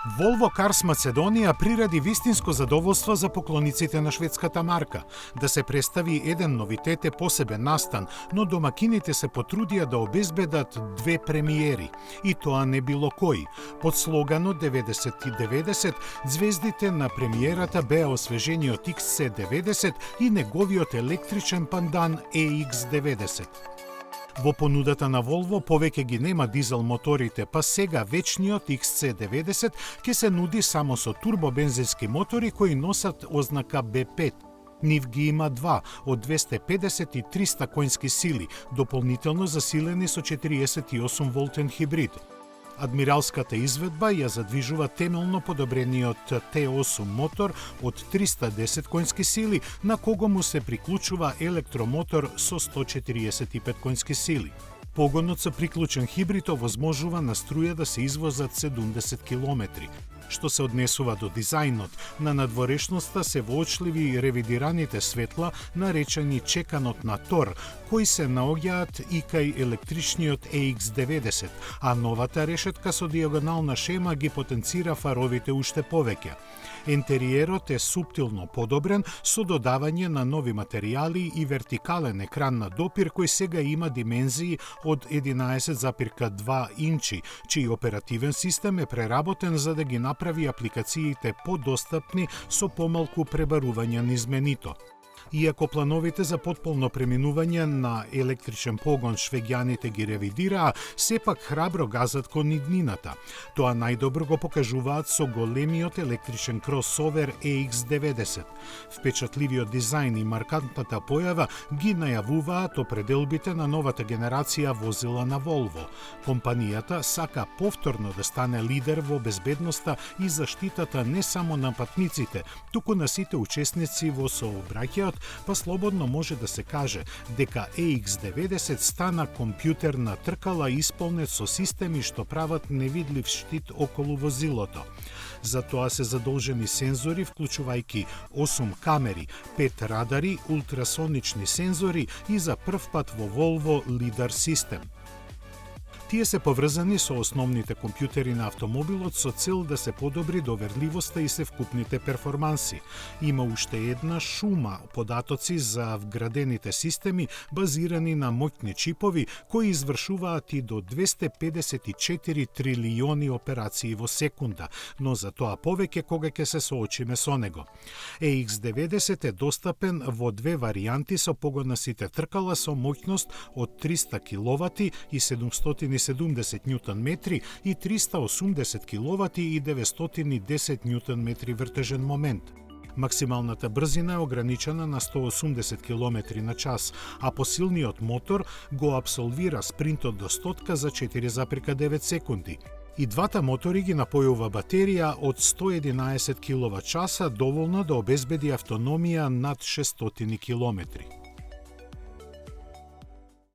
Volvo Cars Macedonија приреди вистинско задоволство за поклониците на шведската марка. Да се представи еден новитет е посебен настан, но домакините се потрудија да обезбедат две премиери. И тоа не било кој. Под слоганот 90-90, звездите на премиерата беа освежениот XC90 и неговиот електричен пандан EX90. Во понудата на Volvo повеќе ги нема дизел моторите, па сега вечниот XC90 ќе се нуди само со турбобензински мотори кои носат ознака B5. Нив ги има два, од 250 и 300 коњски сили, дополнително засилени со 48 волтен хибрид. Адмиралската изведба ја задвижува темелно подобрениот T8 мотор од 310 коњски сили, на кого му се приклучува електромотор со 145 коњски сили. Погонот со приклучен хибрид овозможува на струја да се извозат 70 км. Што се однесува до дизајнот, на надворешноста се воочливи ревидираните светла, наречени чеканот на Тор, кои се наоѓаат и кај електричниот EX90, а новата решетка со диагонална шема ги потенцира фаровите уште повеќе. Ентериерот е суптилно подобрен со додавање на нови материјали и вертикален екран на допир кој сега има димензии од 11,2 инчи, чиј оперативен систем е преработен за да ги направи апликациите подостапни со помалку пребарување низ менито. Иако плановите за потполно преминување на електричен погон швеѓаните ги ревидираа, сепак храбро газат кон иднината. Тоа најдобро го покажуваат со големиот електричен кросовер EX90. Впечатливиот дизајн и маркантната појава ги најавуваат определбите на новата генерација возила на Volvo. Компанијата сака повторно да стане лидер во безбедноста и заштитата не само на патниците, туку на сите учесници во сообраќајот, па слободно може да се каже дека EX90 стана компјутерна тркала исполнет со системи што прават невидлив штит околу возилото. За тоа се задолжени сензори, вклучувајќи 8 камери, 5 радари, ултрасонични сензори и за прв пат во Volvo лидар систем. Тие се поврзани со основните компјутери на автомобилот со цел да се подобри доверливоста и севкупните перформанси. Има уште една шума податоци за вградените системи базирани на моќни чипови кои извршуваат и до 254 трилиони операции во секунда, но за тоа повеќе кога ќе се соочиме со него. EX90 е достапен во две варијанти со погонасите тркала со моќност од 300 киловати и 770 Нм и 380 киловати и 910 Нм вртежен момент. Максималната брзина е ограничена на 180 км на час, а посилниот мотор го абсолвира спринтот до 100 за 4,9 секунди. И двата мотори ги напојува батерија од 111 кВт, доволна да обезбеди автономија над 600 км.